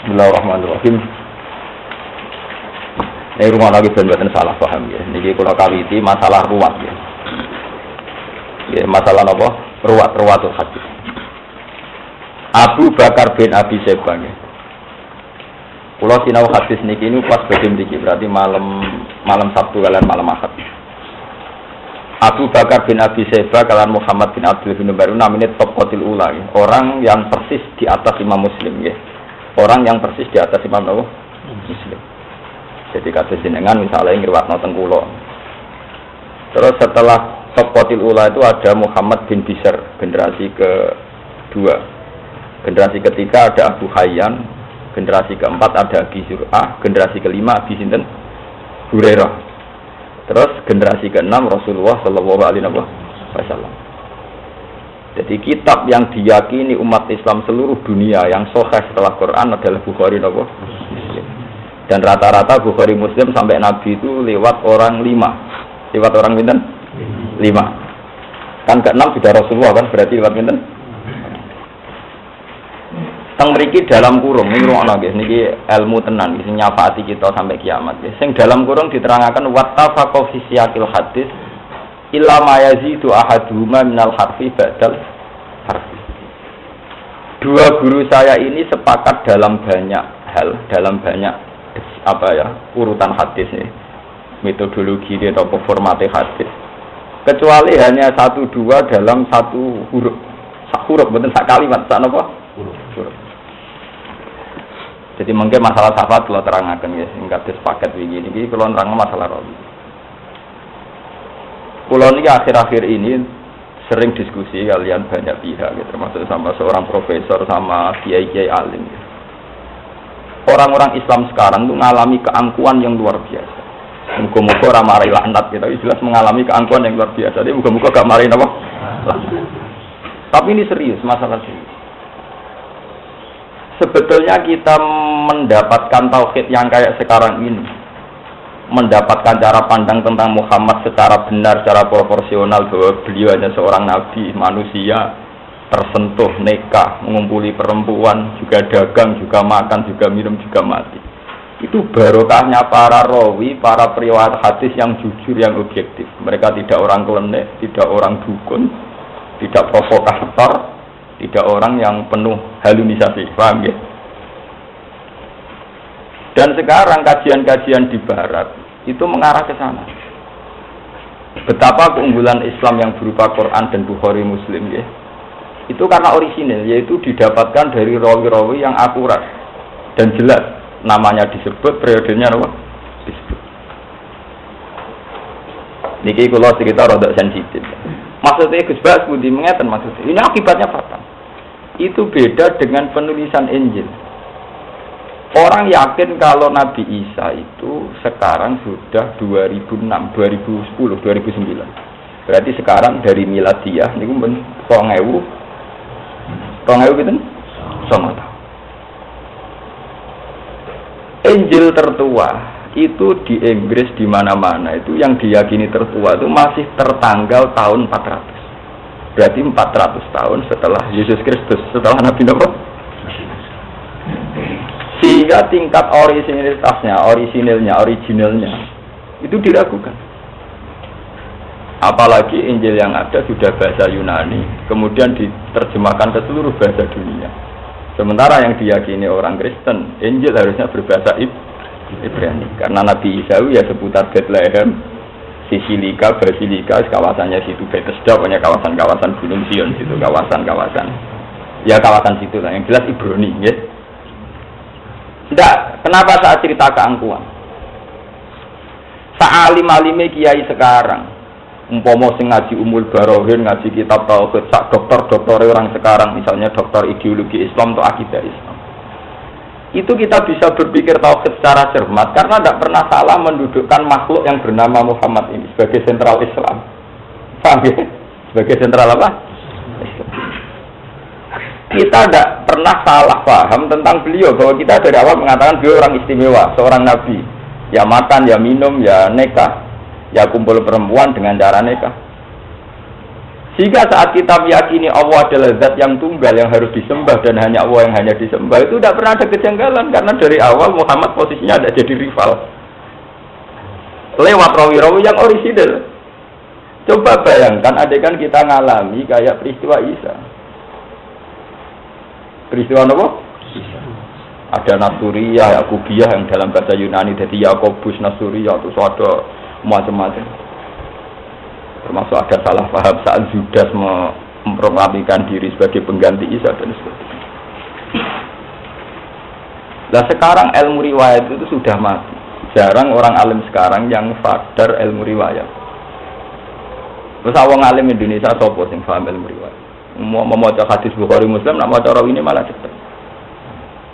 Bismillahirrahmanirrahim. Ini rumah lagi benar-benar salah paham ya. Niki kula kawiti masalah ruwat ya. Ya masalah apa? Ruwatul hadis. Abu Bakar bin Abi Syaibah ya. Kula sinau hadis niki ini pas badhe mriki berarti malam Sabtu kalian malam Ahad. Abu Bakar bin Abi Syaibah kalian Muhammad bin Abdul bin Baru namanya top qatil ula ya. Orang yang persis di atas Imam Muslim ya. Orang yang persis di atas Imam Muslim. Jadi kata jenengan misalnya ngriwatno teng kula. Terus setelah top qatil ula itu ada Muhammad bin Bishr, generasi kedua. Generasi ketiga ada Abu Hayyan, generasi keempat ada Abi Zur'ah, generasi kelima Abi Sinten Hurairah. Terus generasi keenam Rasulullah sallallahu alaihi wasallam. Jadi kitab yang diyakini umat Islam seluruh dunia yang sahih setelah Quran adalah Bukhari dan Muslim. Dan rata-rata Bukhari Muslim sampai Nabi itu lewat orang 5. Lewat orang pinten? 5. Kan ke-6 sudah Rasulullah kan berarti lewat pinten? Teng mriki dalam kurung niku ana nggih niki ilmu tenan sing nyafaati kita sampai kiamat nggih. Sing dalam kurung diterangaken wattafaqo fi siyaqil hadis illa ma yazidu ahaduhuma minal harfi ba'dal harfi. Dua guru saya ini sepakat dalam banyak hal, dalam banyak urutan hadis nih, metodologi atau formatnya hadis. Kecuali hanya 1-2 dalam satu huruf, betul sak kalimat, sak apa? Huruf. Jadi mungkin masalah syafaat kalau terangkan ya, singkat paket begini. Ini kalau terang masalah rawi. Kalau ini akhir-akhir ini sering diskusi kalian banyak pihak, gitu, termasuk sama seorang profesor sama kiai-kiai alim. Gitu. Orang-orang Islam sekarang itu mengalami keangkuhan yang luar biasa. Muga-muga ora mari laknat gitu, jelas mengalami keangkuhan yang luar biasa. Jadi muga-muga gak mari apa? Tapi ini serius, masalah serius. Sebetulnya kita mendapatkan tauhid yang kayak sekarang ini, mendapatkan cara pandang tentang Muhammad secara benar, secara proporsional bahwa beliau hanya seorang nabi, manusia, tersentuh, nikah, mengumpuli perempuan, juga dagang, juga makan, juga minum, juga mati. Itu barokahnya para rawi, para periwayat hadis yang jujur, yang objektif. Mereka tidak orang klenik, tidak orang dukun, tidak provokator, tidak orang yang penuh halusinasi, paham ya? Dan sekarang kajian-kajian di barat itu mengarah ke sana. Betapa keunggulan Islam yang berupa Quran dan Bukhari Muslim ya. Itu karena orisinil, yaitu didapatkan dari rawi-rawi yang akurat dan jelas. Namanya disebut, periodenya apa? Disebut. Niki kula cerita rada sensitif. Maksudnya Gus Bas budi mengeten maksudnya. Ini akibatnya fatal. Itu beda dengan penulisan Injil. Orang yakin kalau Nabi Isa itu sekarang sudah 2006, 2010, 2009. Berarti sekarang dari miladiyah niku men 2000 gitu, sama tahu. Injil tertua itu di Inggris di mana-mana itu yang diyakini tertua itu masih tertanggal tahun 400. Berarti 400 tahun setelah Yesus Kristus, setelah Nabi Nabi. Sehingga tingkat originalnya itu diragukan. Apalagi Injil yang ada sudah bahasa Yunani, kemudian diterjemahkan ke seluruh bahasa dunia. Sementara yang diyakini orang Kristen, Injil harusnya berbahasa Ibrani. Karena Nabi Isa ya seputar Bethlehem, Sisilika, Basilika, kawasannya situ Bethesda, pokoknya kawasan-kawasan Gunung Sion, situ kawasan-kawasan. Ya kawasan situ lah, yang jelas Ibrani, ya. Tidak, kenapa saya cerita keangkuhan? Sa'alim-alime kiai sekarang, umpama sing ngaji Umul Barohin, ngaji kitab tauhid, sak dokter-dokter orang sekarang, misalnya dokter ideologi Islam atau akidah Islam. Itu kita bisa berpikir tauhid secara cermat karena tidak pernah salah mendudukkan makhluk yang bernama Muhammad ini sebagai sentral Islam. Paham ya? Sebagai sentral apa? Islam. Kita tidak pernah salah paham tentang beliau bahwa kita dari awal mengatakan beliau orang istimewa, seorang nabi. Ya makan, ya minum, ya nikah, ya kumpul perempuan dengan cara nikah. Sehingga saat kita meyakini Allah adalah zat yang tunggal yang harus disembah dan hanya Allah yang hanya disembah, itu tidak pernah ada kejanggalan karena dari awal Muhammad posisinya ada jadi rival lewat rawi-rawi yang orisinal. Coba bayangkan adegan kita ngalami kayak peristiwa Isa. Peristiwa apa? Ada Nasuriyah, Yakubiyah yang dalam bahasa Yunani jadi Yakobus, Nasuriyah, terus ada macam-macam. Termasuk ada salah paham saat Judas memproklamirkan diri sebagai pengganti Isa dan sebagainya. Nah sekarang ilmu riwayat itu sudah mati. Jarang orang alim sekarang yang sadar ilmu riwayat. Terus awang alim Indonesia sopo sing paham ilmu riwayat. Mau membaca hadis Bukhari Muslim, nak maca rawi ini malah cepet.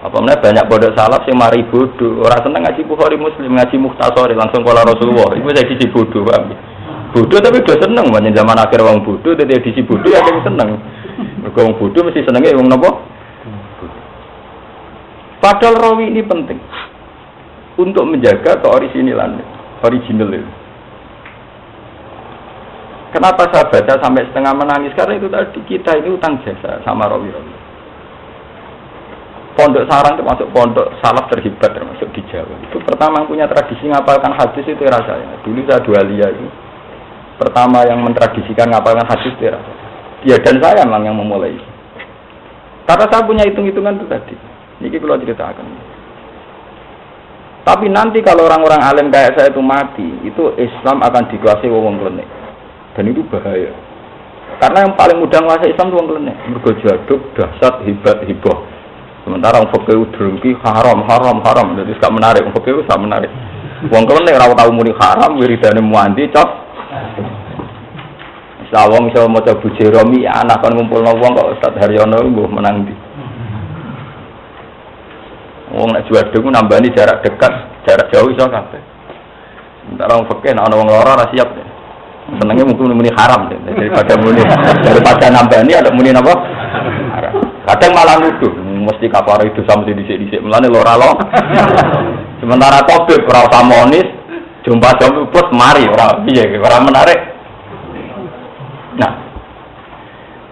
Apa mana banyak bodoh salaf sing mari bodoh. Orang seneng ngaji Bukhari Muslim, ngaji Mukhtasar langsung kala Rasulullah. Iku saya siji bodoh, paham. Bodoh tapi udah seneng, banyak zaman akhir wong bodoh, jadi edisi bodoh ya yang seneng. Mereka wong bodoh mesti senengnya wong nopo. Padahal rawi ini penting untuk menjaga keorisinalan, original itu. Kenapa saya baca sampai setengah menangis? Karena itu tadi kita ini utang jasa sama rawi-rawi. Pondok Sarang termasuk pondok salaf terhebat termasuk di Jawa. Itu pertama punya tradisi ngapalkan hadis itu rasanya. Dulu saya dualia itu. Pertama yang mentradisikan ngapalkan hadis dia dan saya memang yang memulai. Karena saya punya hitung-hitungan itu tadi. Ini kalau ceritakan. Tapi nanti kalau orang-orang alim kayak saya itu mati, itu Islam akan dikuasai wong klenik. Dan itu bahaya. Karena yang paling mudah menguasai Islam itu wong klenik. Mergo jaduk, dahsyat, hebat, hibah. Sementara wong fikih drengki haram. Jadi gak menarik, wong fikih gak menarik. Wong klenik ora tau muni haram, wiridane muandi cop. Sawang iso maca Bu Jeromi anak kon ngumpulno wong kok Ustaz Haryono mbuh menang ndi. Wong nek juwadeng nambani jarak dekat, jarak jauh iso kabeh. Sementara wong fikih nek ana wong lara ora siap. Senenge mungkin muni haram daripada nambani ada muni napa? Haram. Kadang malah nuduh mesti kafara itu sampe dhisik-dhisik mulane lara lo. Sementara topik ora usah monis, jumpa jam plus mari ora piye ora menarik. Nah,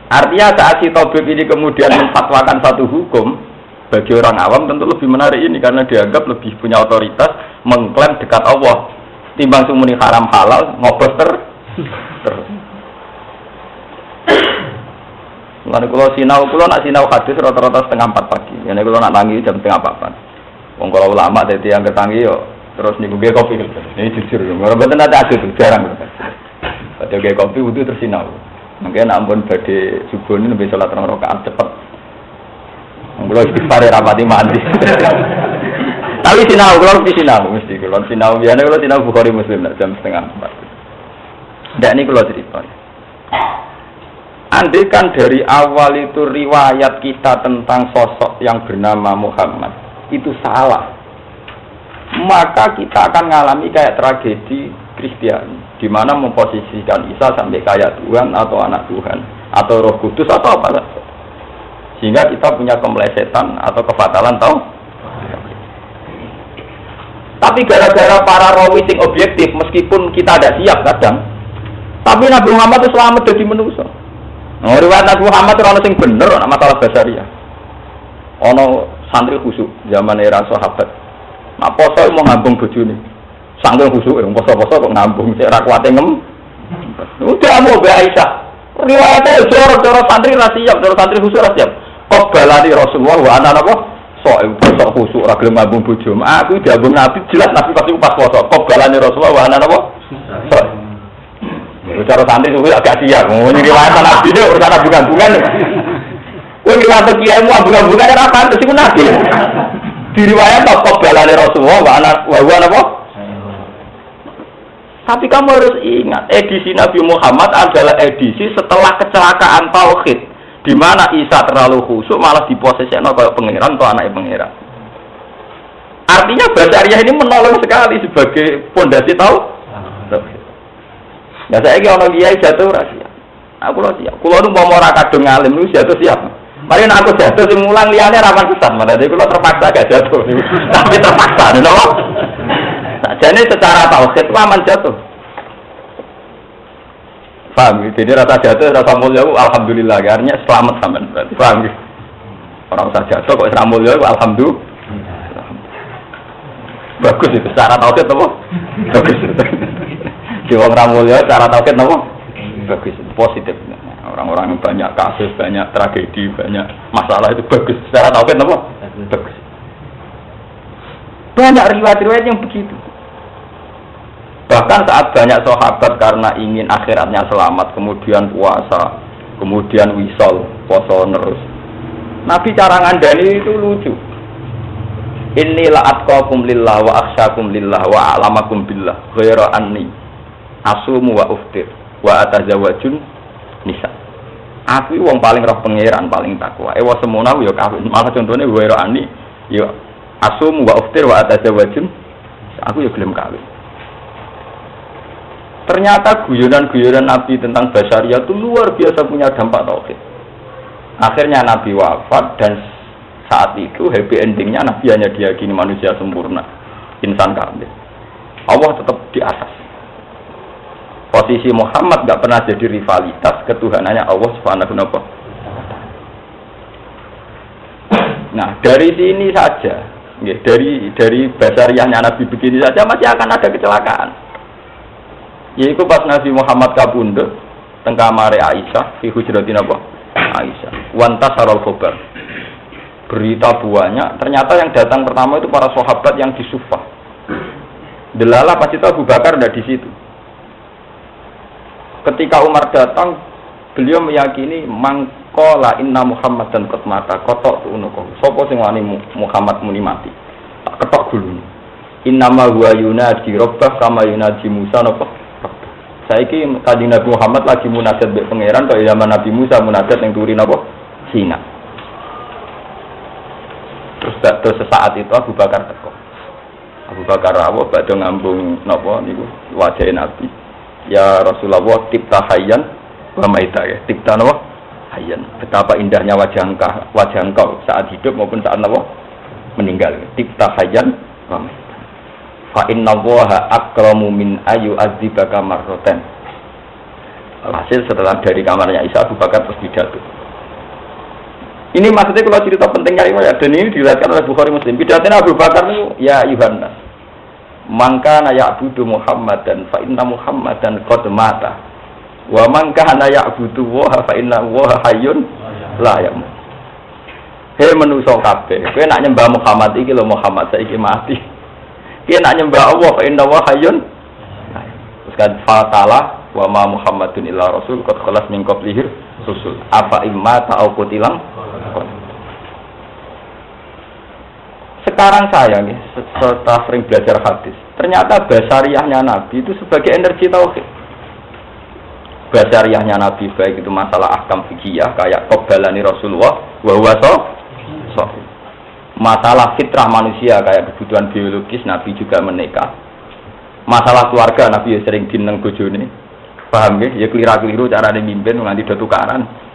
artinya saat si Tobib ini kemudian memfatwakan satu hukum bagi orang awam tentu lebih menarik ini karena dianggap lebih punya otoritas mengklaim dekat Allah timbang sumuni haram halal ngobos terus. Lalu kalau nak sinau hadis rata-rata setengah 4 pagi. Jadi kalau nak tangi jam setengah 4. Wong kalau ulama jadi yang ketangi yo terus niku ge kopi. Ini jujur, orang betul ada tuh jarang. Pada kayak kopi itu tersinau. Mungkin ampun badai subuh ini lebih sholat 2 rakaat cepat. Kalau istighfar rapati mandi. Tapi sinau, kalau mesti kalau sinau biasanya kalau sinau Bukhari Muslim jam setengah 4. Ndak ini kalau cerita. Andai kan dari awal itu riwayat kita tentang sosok yang bernama Muhammad itu salah, maka kita akan mengalami kayak tragedi Kristiani, di mana memposisikan Isa sampai kayak Tuhan atau anak Tuhan atau Roh Kudus atau apa saja, sehingga kita punya kemelesetan atau kefatalan tahu. Tapi gara-gara para rawi sing objektif, meskipun kita ada siap kadang, tapi Nabi Muhammad itu selamat dari manusia. Riwayat Nabi Muhammad itu orang sing bener, ana masalah basaria. Ono santri khusuk zaman era sahabat. Nah poso mau ngambung bojone. Sanggung khusuk poso-poso kok ngambung sik ra kuwate ngem. Udah mau Mbak Aisyah. Riwayate joro-joro santri ra siap, joro santri khusuk ra siap. Kok balani Rasulullah wa ana napa? Sok poso khusuk ra gelem ngambung bojo. Aku diambung Nabi jelas Nabi pasti pas poso. Kok balani Rasulullah wa ana napa? Sok. Cara santri itu agak siap, mau riwayat Nabi ini urusan bunga-bungan. Kau riwayat kiaimu bunga-bungan apa? Terus itu Nabi. Di riwayat apa balane Rasulullah, wa apa? Tapi kamu harus ingat, edisi Nabi Muhammad adalah edisi setelah kecelakaan tauhid, di mana Isa terlalu khusyuk malah diposisikan oleh pangeran atau anak pangeran. Artinya Basyariah ini menolong sekali sebagai pondasi tauhid. Ya saya ki ono kiai jatuh ora siap. Aku lo siap. Kulo nu mau ora kadung ngalim lu jatuh siap. Mari nek aku jatuh sing mulang liyane ra pantesan, malah kulo terpaksa gak jatuh. Tapi terpaksa lho. Sakjane secara tauhid aman jatuh. Paham? Jadi rasa jatuh, rasa mulia, alhamdulillah. Artinya selamat sampean berarti. Paham? Orang usah jatuh kok rasa mulia, alhamdulillah. Bagus itu cara tauhid apa? Bagus. Di orang mulia cara tauhid apa? Bagus, positif. Orang-orang yang banyak kasus, banyak tragedi, banyak masalah itu bagus. Secara tauhid apa? Bagus. Banyak riwayat-riwayat yang begitu. Bahkan saat banyak sahabat karena ingin akhiratnya selamat, kemudian puasa, kemudian wisol, puasa terus. Nabi cara ngandani itu lucu. Inilah atqakum lillah wa akhsyakum lillah wa a'lamakum billah ghaira anni asumu wa uftir wa atazawajun nisa. Aku wong paling roh pangeran, paling takwa. Ewa semono ya kawin. Malah contohnya ghaira anni ya asumu wa uftir wa atazawajun. Aku ya gelem kawin. Ternyata guyonan-guyonan Nabi tentang basyariah itu luar biasa punya dampak tauhid. Akhirnya Nabi wafat dan saat itu happy endingnya Nabi hanya diyakini manusia sempurna, insan kamil. Allah tetap di atas. Posisi Muhammad nggak pernah jadi rivalitas ketuhanannya Allah Subhanahu wa Ta'ala. Nah dari sini saja, dari basyariahnya Nabi begini saja masih akan ada kecelakaan. Yaitu pas Nabi Muhammad kabundut teng kamare Aisyah fi hujratin apa? Aisyah. Wantasarul khabar. Berita banyak, ternyata yang datang pertama itu para sahabat yang di Sufah. Delala pasti tahu Abu Bakar ada di situ. Ketika Umar datang, beliau meyakini mangkola inna Muhammadan qad mata kotok tu unuko. Sopo sing wani Muhammad muni mati. Tak ketok gulune. Innama huwa yunadi rabbah kama yunadi Musa napa? Saiki Kanjeng Nabi Muhammad lagi munajat mbek pangeran kaya zaman Nabi Musa munajat ning turi napa? Sina. Terus sesaat itu Abu Bakar teko. Abu Bakar rawuh badhe ngambung napa niku wajah Nabi. Ya Rasulullah tipta hayyan wa maita ya. Tipta napa? Hayyan. Betapa indahnya wajah engkau saat hidup maupun saat napa? Meninggal. Tipta hayyan wa maita. Fa inna Allaha akramu min ayu adzibaka marratan. Hasil setelah dari kamarnya Isa Abu Bakar terus pidato. Ini maksudnya kalau cerita pentingnya ini ya, dan ini diriwayatkan oleh Bukhari Muslim. Pidatonya Abu Bakar itu ya Yuhanna. Mangkana ya'budu Muhammadan fa inna Muhammadan qad mata. Wa man kana ya'budu Allaha fa inna Allaha hayyun la yamut. Hei manusa kabeh, kowe nak nyembah Muhammad iki lho Muhammad saiki mati. Dia nak nyembah Allah, fa inna wa hayyun. Terus kan fatala wa ma Muhammadun illa rasul qad khalas min qablihi rusul. Apa imma ta'au qutilang. Sekarang saya nih, setelah sering belajar hadis, ternyata basyariahnya Nabi itu sebagai energi tauhid. Basyariahnya Nabi baik itu masalah ahkam fikih kayak qabbalani Rasulullah wa huwa sahih. Masalah fitrah manusia kayak kebutuhan biologis Nabi juga menikah. Masalah keluarga Nabi ya sering dineng bojone. Paham nggih? Ya keliru-keliru carane mimpin nganti do tukaran.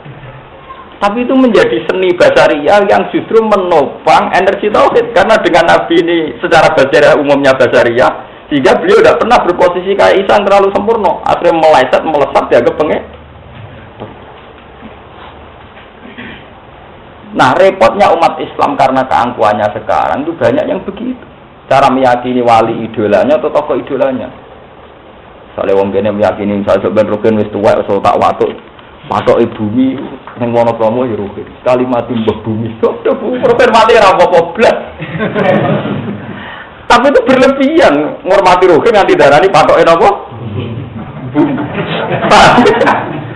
Tapi itu menjadi seni basyariah yang justru menopang energi tauhid karena dengan Nabi ini secara basyariah umumnya basyariah sehingga beliau tidak pernah berposisi kayak Isa yang terlalu sempurna. Akhirnya melesat dianggap pengen. Nah repotnya umat Islam karena keangkuhannya sekarang itu banyak yang begitu. Cara meyakini wali idolanya atau tokoh idolanya. Soalnya wong kene meyakini misalnya Ben Rukin wis tuwek so tak watuk bumi ning Wonosobo ya Rukin. Sekali mati mbah bumi. Sudah Rukin mati ra apa-apa blas. Tapi itu berlebihan ngormati Rukin nganti darani patoke napa? Bumi.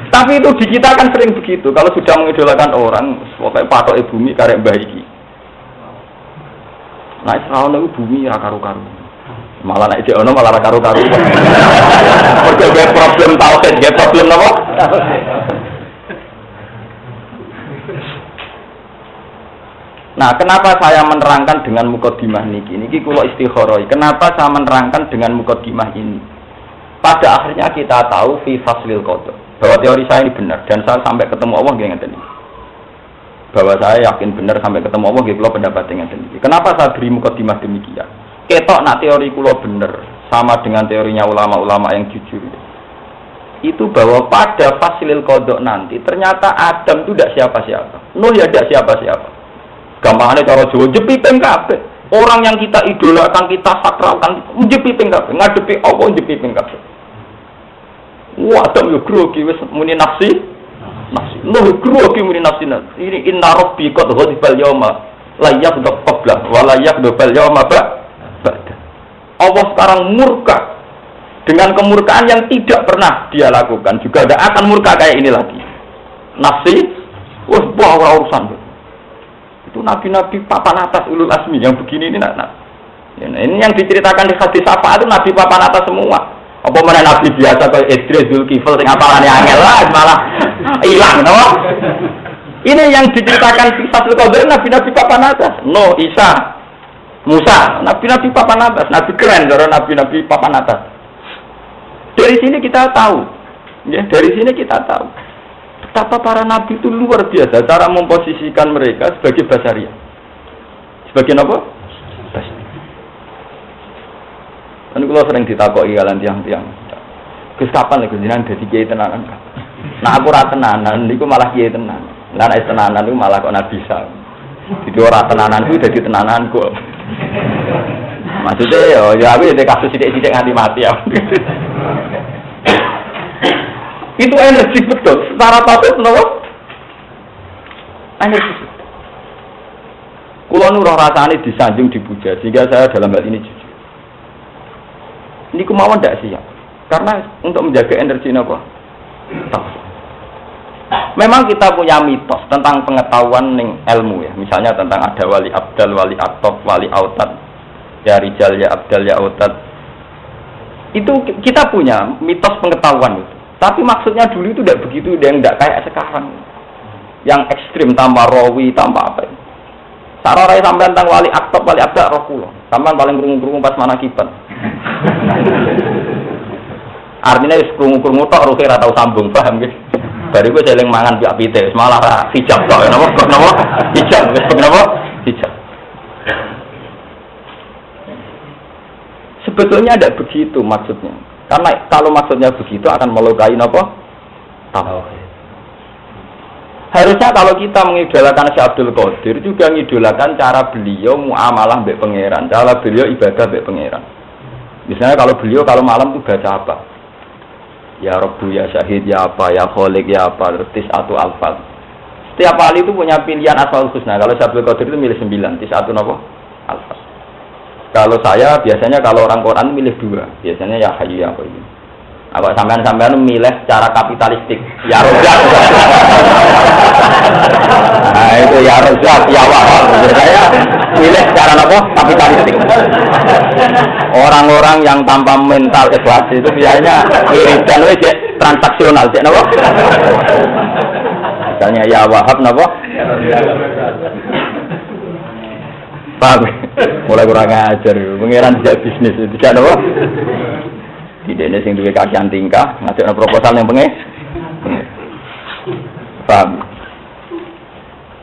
Tapi itu di kita kan sering begitu. Kalau sudah mengidolakan orang, pokoknya patok bumi karek mbah iki. Nah, serawon itu bumi ra karu-karu. Malah nek ono malah ra karu-karu. Mergo problem tauhid, problem apa? Nah, kenapa saya menerangkan dengan mukadimah niki? Niki kula istikharah. Kenapa saya menerangkan dengan mukadimah ini? Pada akhirnya kita tahu fi faslil qadar bahwa teori saya ini benar dan saya sampai ketemu Allah nggih ngeten iki. Bahwa saya yakin benar sampai ketemu Allah nggih kula pendapat ngeten iki. Kenapa saya beri mukadimah demikian? Ketok nak teori kula bener sama dengan teorinya ulama-ulama yang jujur. itu bahwa pada fasilil kodok nanti ternyata Adam itu tidak siapa-siapa, Nuh ya tidak siapa-siapa. Gampangnya cara Jawa jepiping kabeh. Orang yang kita idolakan, kita sakralkan, jepiping kabeh, ngadepi Allah jepiping kabeh. Wah, Adam yo grogi wis muni nafsi. Nuh grogi muni nafsi. Ini inna rabbi qad ghadibal yauma la yaghdab qabla wa la yaghdabal yauma ba'da. Allah sekarang murka dengan kemurkaan yang tidak pernah dia lakukan, juga tidak akan murka kayak ini lagi. Nafsi, wah bawa urusan. Itu nabi-nabi papan atas ulul asmi yang begini ini nak. Ini yang diceritakan di hadis syafaat itu nabi papan atas semua. Apa mana nabi biasa kayak Idris, Zulkifl, sing apalane angel lah malah hilang, no? Ini yang diceritakan di Fathul Qadir nabi-nabi papan atas. Nuh, Isa, Musa, nabi-nabi papan atas, nabi keren, cara nabi-nabi papan atas. Dari sini kita tahu, ya dari sini kita tahu betapa para nabi itu luar biasa cara memposisikan mereka sebagai basaria, sebagai apa? Kan kalau sering ditakoki kalian tiang-tiang, Gus kapan lagi jenengan dadi kiai tenanan? Nah aku ora tenanan, niku malah kiai tenan. Lah nek tenanan niku malah kok nabi bisa. Jadi ora tenanan kuwi dadi tenananku. Maksudnya ya aku ya kasus sidik-sidik nganti mati ya. Itu energi betul. Secara tauhid nopo? Energi. Kula nu rasane disanjung dipuja sehingga saya dalam hal ini jujur. Ini kemauan tidak siap. Karena untuk menjaga energi nopo? Tauhid. Memang kita punya mitos tentang pengetahuan ning ilmu ya. Misalnya tentang ada wali abdal, wali atop, wali autad. Ya rijal, ya abdal, ya autad. Itu kita punya mitos pengetahuan itu. Tapi maksudnya dulu itu tidak begitu, yang tidak kayak sekarang. Yang ekstrim tanpa rawi, tanpa apa. Sarai sampai tentang wali aktab, wali abda, rohullah. Sampai paling kerungu-kerungu pas manakiban. Artinya kerungu-kerungu tok rohnya ratau sambung, paham gitu. Dari gue seling mangan biak pite, malah hijab tok, kenapa? Hijab, kenapa? Hijab. Sebetulnya tidak begitu maksudnya. Karena kalau maksudnya begitu akan melukai apa? Tauhid. Harusnya kalau kita mengidolakan Syekh Abdul Qadir juga mengidolakan cara beliau muamalah mbek pangeran, cara beliau ibadah mbek pangeran. Misalnya kalau beliau kalau malam itu baca apa? Ya Rabbu ya Syahid ya apa ya Khaliq ya apa terus tis'atu alfal. Setiap wali itu punya pilihan asmaul husna. Kalau Syekh Abdul Qadir itu milih 9, tis'atu apa? Alfal. Kalau saya biasanya kalau orang Quran milih 2, biasanya ya Hayyu ya Qayyum. Apa sampean milih secara kapitalistik, ya Razzaq. Nah itu ya Razzaq, ya Wahhab. Saya milih secara apa? Kapitalistik. Orang-orang yang tanpa mental ikhlas itu biasanya wiridan wis transaksional, cek napa? Misalnya ya Wahhab napa? Paham? Mulai kurang ajar, pengiran tidak bisnis itu tidak apa? Tidak ini sing duwe kakian tingkah, ngajak proposal yang pengen. Paham?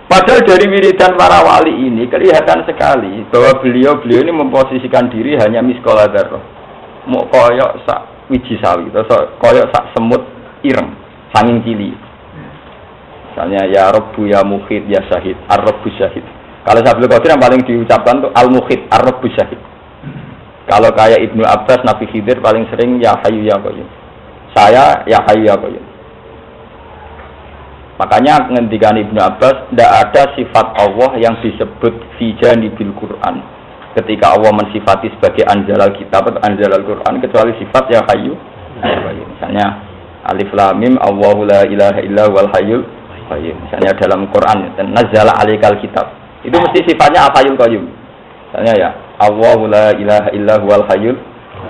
Padahal dari wiridan para wali ini kelihatan sekali bahwa beliau ini memposisikan diri hanya miskola dzarrah. Mau koyok sak wiji sawi, atau koyok sak semut ireng, sanging cili. Misalnya ya Rabbu ya Mukhid ya Syahid, Ar-Rabbu Syahid. Kalau Syabul Qadir yang paling diucapkan itu Al-Mukhid, Ar-Rabbu Syahid. Kalau kayak Ibnu Abbas, Nabi Khidir paling sering ya Hayyu ya Qayyum. Saya ya Hayyu ya Qayyum. Makanya ngendikan Ibnu Abbas, tidak ada sifat Allah yang disebut fi janibil Quran. Ketika Allah mensifati sebagai anjalal kitab atau anjalal Quran, kecuali sifat ya Hayyu ya Qayyum. Misalnya Alif Lam Mim, Allahu la ilaha illa wal hayyul qayyum. Misalnya dalam Quran, nazzala alaikal kitab. Itu mesti sifatnya al-hayyul qayyum. Misalnya ya, Allahu la ilaha illa huwal hayyul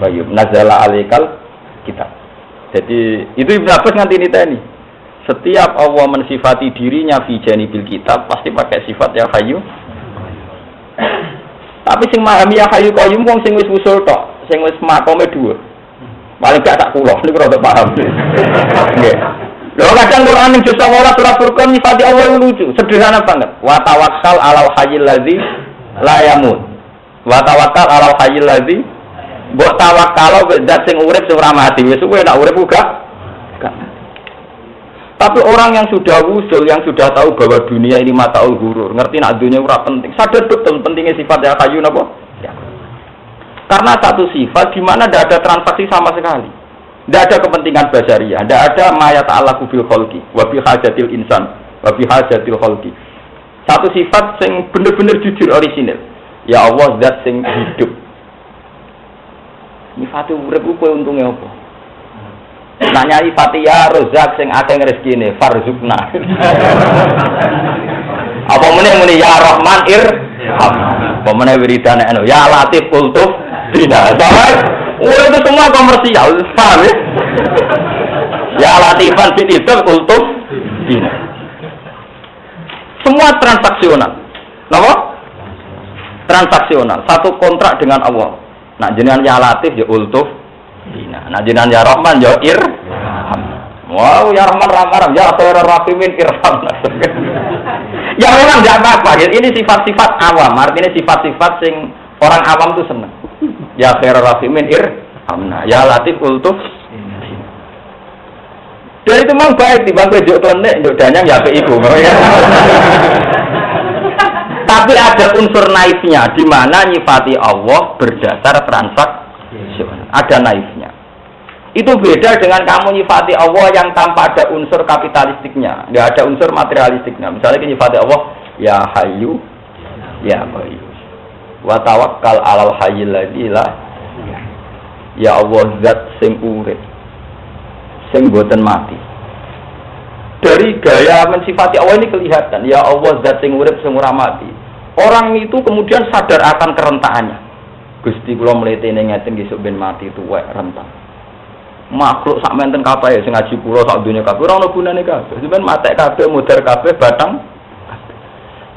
qayyum. Nazzala alaikal kitab. Jadi itu Ibnu Abbas nganti niteni. Setiap Allah mensifati dirinya fi janibil kitab pasti pakai sifat ya hayyu. Tapi sing memahami ya hayyu qayyum wong sing wis usul tok, sing wis makome dhuwur. Paling gak tak kula niku rada paham. Nggih. Lho kadang Quran ning juz 19 surat Furqan nyifati Allah yang lucu, sederhana banget. Wa tawakkal 'alal hayyil ladzi la yamut. Wa tawakkal 'alal hayyil ladzi mbok tawakkal zat sing urip sing ora mati. Wis kuwi nek urip uga. Tapi orang yang sudah usul, yang sudah tahu bahwa dunia ini mataul ghurur, ngerti nak dunia ora penting, sadar betul pentingnya sifat ya Hayyu napa? Ya. Karena satu sifat di mana tidak ada transaksi sama sekali. Tidak ada kepentingan basyariah, tidak ada mayat Allah bil khalqi, wa bi hajatil insan, wa bi hajatil khalqi. Satu sifat sing bener-bener jujur orisinal. Ya Allah zat sing hidup. Sifate urip ku kowe untunge apa? Nanyai Fatia Rozak sing akeh rezekine farzukna. Apa meneh ya Rahman irham. Apa meneh wiridane ya Latif kultuf dina. Itu semua komersial, paham ya? Ya Latifan fitidul kultuf dina. Semua transaksional. Napa? Transaksional. Satu kontrak dengan Allah. Nah jenengan ya Latif ya kultuf nah jenengan ya Rahman ya irham. Wow, ya Rahman Rahman ya Khairur Rahimin irham. Ya memang enggak apa-apa. Ini sifat-sifat awam, artinya sifat-sifat sing orang awam tuh seneng. Ya Khairur Rahimin irhamna. Ya Latif ultuf. Dan itu memang baik di bangku juk klenek, juk danyang ya apik iku. Tapi ada unsur naifnya di mana nyifati Allah berdasar transaksi. Ada naifnya. Itu beda dengan kamu nyifati Allah yang tanpa ada unsur kapitalistiknya, nggak ada unsur materialistiknya. Misalnya nyifati Allah, ya Hayyu, ya Qayyum. Wa tawakkal 'alal hayyil ladzi la. Ya Allah zat sing urip, sing boten mati. Dari gaya mensifati Allah ini kelihatan, ya Allah zat sing urip sing ora mati. Orang itu kemudian sadar akan kerentaannya. Gusti kula mletene ngeten ngesuk ben mati tuwek rentan. Makhluk sak menten kabeh sing ngaji kula sak dunya kabeh ora ono gunane kabeh. Sampeyan matek kabeh mudhar kabeh batang.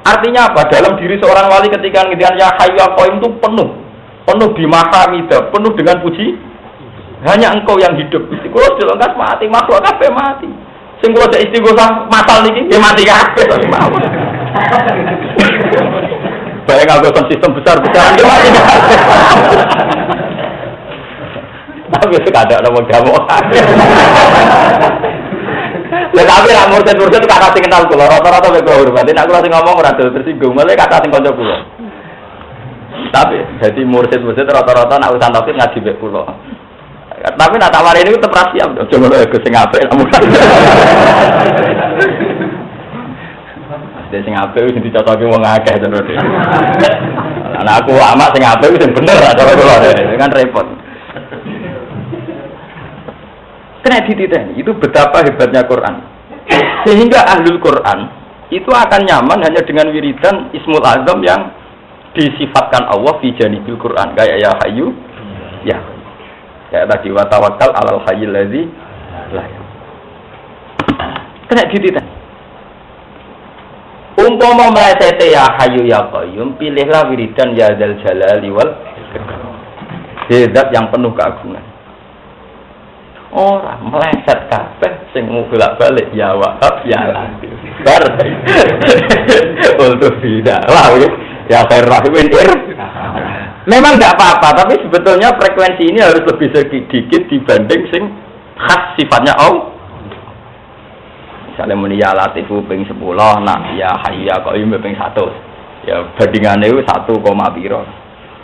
Artinya apa? Dalam diri seorang wali ketika ngendikan ya Hayyu ya Qayyum itu penuh bimahamidah, penuh dengan puji. Hanya engkau yang hidup. Gusti kula dilengkas mati, makhluk kabeh mati. Sing kula cek istighosah masal niki nggih mati kabeh to mawon. Bayang aku sistem besar-besar nggih mati kabeh. Tapi sekadar ada mau lah tapi ra murtad-murtad itu kata sing kenal kula rata-rata mek kula hormati nek kula sing ngomong ora tersinggung malah kata sing kanca kula. Tapi jadi murtad-murtad rata-rata nek urusan tauhid ngaji mek kula. Tapi nek tawari niku tetep ra siap aja ngono ya sing apik lamun. Sing apik wis dicocoki wong akeh terus. Ana aku amak sing apik wis bener cara kula kan repot. Kena dititeni, itu betapa hebatnya Quran. Sehingga ahlul Quran itu akan nyaman hanya dengan wiridan Ismul Azam yang disifatkan Allah fi janibil Quran. Kayak ya Hayyu, ya. Kayak tadi wa tawakkal 'alal hayyil ladzi la. Kena dititeni. Umpama mlesete ya Hayyu ya Qayyum, pilihlah wiridan ya Dzal Jalali wal Ikram. Zat yang penuh keagungan. Ora meleset kabeh sing bolak-balik ya Wahab ya Latif. Bar. Untuk tidak lah ya Khairur Rahimin. Memang enggak apa-apa, tapi sebetulnya frekuensi ini harus lebih sedikit dibanding sing khas sifatnya Allah. Misalnya muni ya Latif ping 10, nah ya Hayyu ya Qayyum ping 100. Ya bandingane itu 1, piro.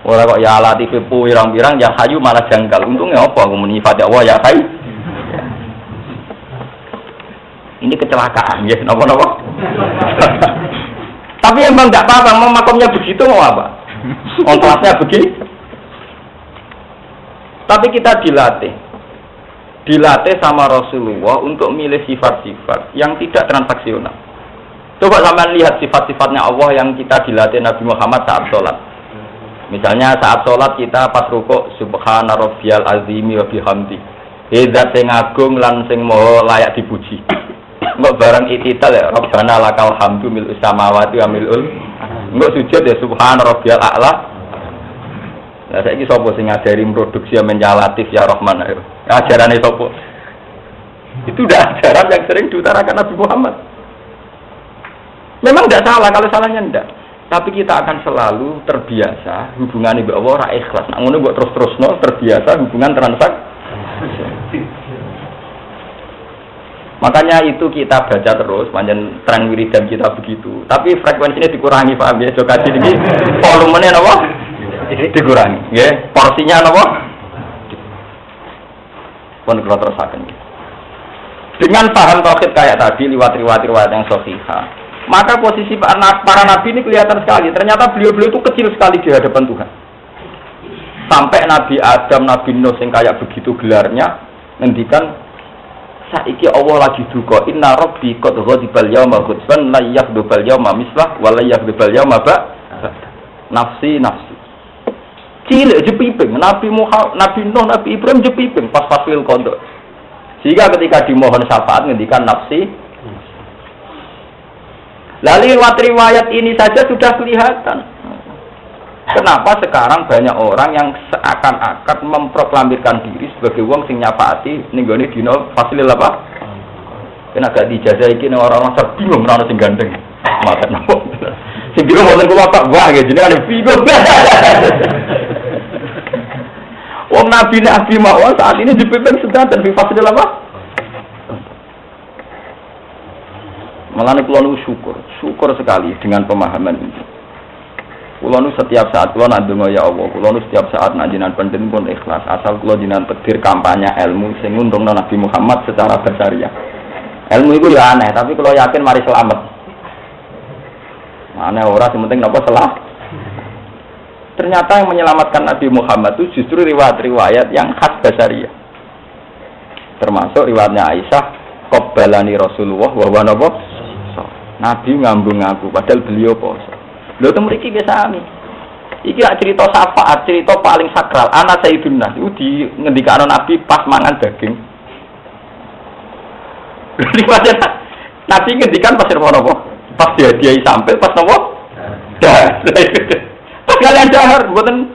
Ora kok ya Latif pirang-pirang ya Hayyu malah janggal. Untungnya apa aku muni sifat Allah ya Hayyu. Ini kecelakaan ya, napa-napa. Tapi emang enggak apa-apa, mau makomnya begitu mau apa? Kelasnya begitu. Tapi kita dilatih sama Rasulullah untuk milih sifat-sifat yang tidak transaksional. Coba sampean lihat sifat-sifatnya Allah yang kita dilatih Nabi Muhammad saat sholat. Misalnya saat sholat kita pas rukuk subhana rabbiyal azimi wa bihamdi. Zat sing agung lan sing maha layak dipuji. Enggak barang itidal ya Rabbana lakal hamdu mil'us samawati wa mil'ul. Enggak sujud ya subhana rabbiyal a'la. Lah saiki sapa sing ngajari produksi ya Latif ya Rahman ayo. Ajarane sapa? Itu udah ajaran yang sering diutarakan Nabi Muhammad. Memang tidak salah, kalau salahnya tidak. Tapi kita akan selalu terbiasa hubungan ibu Allah ora ikhlas. Nak ngono mbok terus-terusno terbiasa hubungan transaksi. Makanya itu kita baca terus, panjang tren wiridan kita begitu. Tapi frekuensinya dikurangi, paham ya? Coba kaji ini volumenya apa? Dikurangi, ya? Porsinya apa? Pun kalau terusakan. Dengan paham tauhid kayak tadi, lewat riwayat yang sahihah, maka posisi para nabi ini kelihatan sekali. Ternyata beliau-beliau itu kecil sekali di hadapan Tuhan. Sampai Nabi Adam, Nabi Nuh yang kayak begitu gelarnya, ngendikan saiki Allah lagi duka inna rabbi qad ghadibal yauma ghadban la yakhdubal yauma mislah wa la yakhdubal yauma ba nafsi cilik jepiping Nabi Muhammad, Nabi Nuh, Nabi Ibrahim jepiping pas fasil qada sehingga ketika dimohon syafaat ngendikan nafsi. Lalu riwayat ini saja sudah kelihatan. Kenapa sekarang banyak orang yang seakan-akan memproklamirkan diri sebagai wong sing nyafaati ning gone dina fasilil apa? Kena gak dijajah iki ning orang-orang bingung ora sing gandeng. Makan apa? Sing bingung wonten kula Pak, wah nggih jenengan bingung. Wong Nabi mawon saat ini dipimpin sedanten di fasilil apa? Malah kula nu syukur sekali dengan pemahaman ini. Kulo nu setiap saat kulo nak ndonga ya Allah, kulo nu setiap saat nak jinan penting pun ikhlas. Asal kulo jinan tegir kampanye ilmu sing nguntungno Nabi Muhammad secara basariah. Ilmu itu ya aneh, tapi kulo yakin mari selamat. Aneh ora sing penting napa salah. Ternyata yang menyelamatkan Nabi Muhammad itu justru riwayat-riwayat yang khas basariah. Termasuk riwayatnya Aisyah, qabbalani Rasulullah wa huwa napa? Nabi ngambung aku padahal beliau poso. Lho temu iki biasa ami. Iki cerita syafaat, cerita paling sakral. Ana Sayyidun Nas iku di ngendikane Nabi pas mangan daging. Nabi ngendikan pas apa? Pas dia sampai pas napa? Dah. Pas kalian dahar mboten.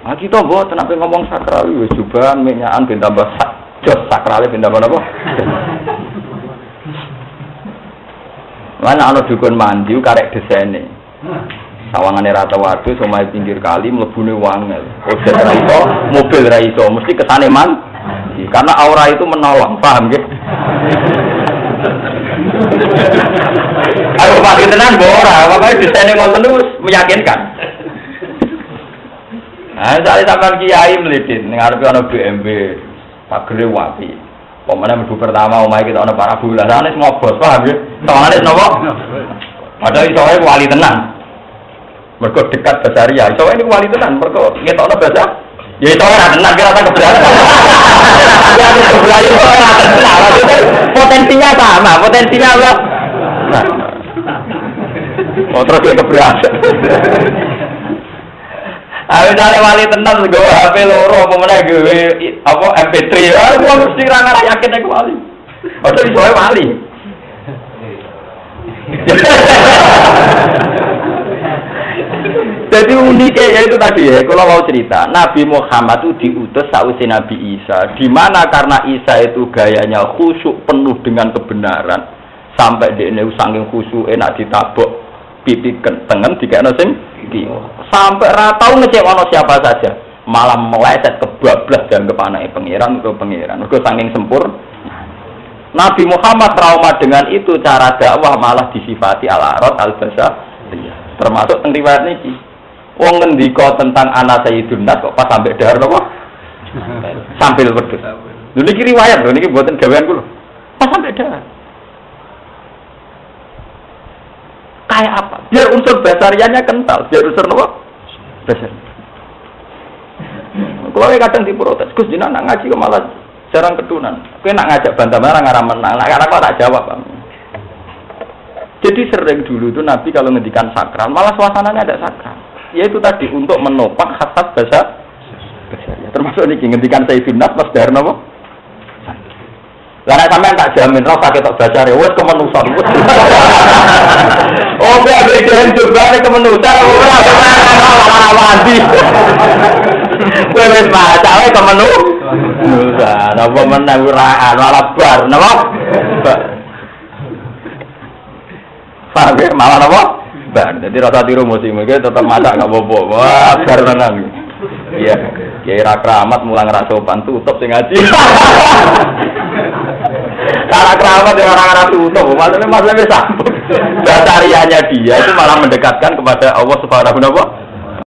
Ah kita mboten sampai ngomong sakral wis jubahan menyakan ben tambah jos sakrale ben tambah apa? Mana ana dukun mandi karek desene. Sawangane rata wadus omahe pinggir kali mlebune wangel. Ojek ra iso, mobil ra iso, mesti kesane man. Karena aura itu menolong, paham nggih? Ayo mati tenan ora, pokoke desene ngoten terus meyakinkan. Ah, sare sampean kiai mlidit ning arepe ana BMW, pagere wapi. Pemane mlebu pertama omahe kita ana para bulan. Sanes ngobos, paham nggih? Sawangane napa? Padahal iso wae wali tenan. Mergo dekat basaria. Iso wae niku wali tenan, mergo ngetokno basa. Ya iso ora tenan kira ta keberatan. Ya keberatan ora tenan. Potensinya sama, potensinya apa? Nah. Oh terus keberatan. Ayo dale wali tenan nggo HP loro apa meneh gawe apa MP3. Aku mesti ra ngarep yakin aku wali. Padahal iso wae wali. Jadi uniknya ya itu tadi ya, kalau mau cerita Nabi Muhammad itu diutus sausé Nabi Isa, di mana karena Isa itu gayanya khusyuk penuh dengan kebenaran, sampai dia ini saking khusyuk enak ditabok pipi kentengan dikene sing sampai ratau ngecewono siapa saja, malah meleset kebablas dan kepanai pangeran ke pangeran. Mergo saking sempur. Nabi Muhammad trauma dengan itu, cara dakwah malah disifati al-arad al-basa. Termasuk teng riwayat niki. Wong ngendika tentang ana Sayyidun Nas kok pas sampai dahar napa? Sambil wedhus. Lho niki riwayat lho niki mboten gawean kula. Pas sampai dahar. Kayak apa? Biar unsur basariannya kental, biar unsur napa? Basar. Kalau kadang diprotes, Gus jenengan ngaji kok malah jarang ketunan. Kowe nak ngajak bantah marang ora menang, nak ora kok tak jawab, Pak. Jadi sering dulu itu Nabi kalau ngendikan sakral, malah suasananya ada sakral. Yaitu tadi untuk menopang khasat bahasa. Ya, termasuk niki ngendikan Sayyidun Nas pas dahar napa? Lah nek sampean tak jamin ora pakai tok bacare wis kemenusan. Oh, biar beda juga nek kemenusan ora wandi. Kowe wis baca wae kemenusan. Napa menang uraan malah bar napa? Paham ya? Malah napa? Bar. Jadi rasa tiru musim iki tetep masak enggak apa-apa. Wah, bar tenan. Iya. Kiai ra keramat mulang ra sopan tutup sing ngaji. Cara keramat yang orang-orang tutup, maksudnya sambung. Dasariannya dia itu malah mendekatkan kepada Allah Subhanahu wa Ta'ala.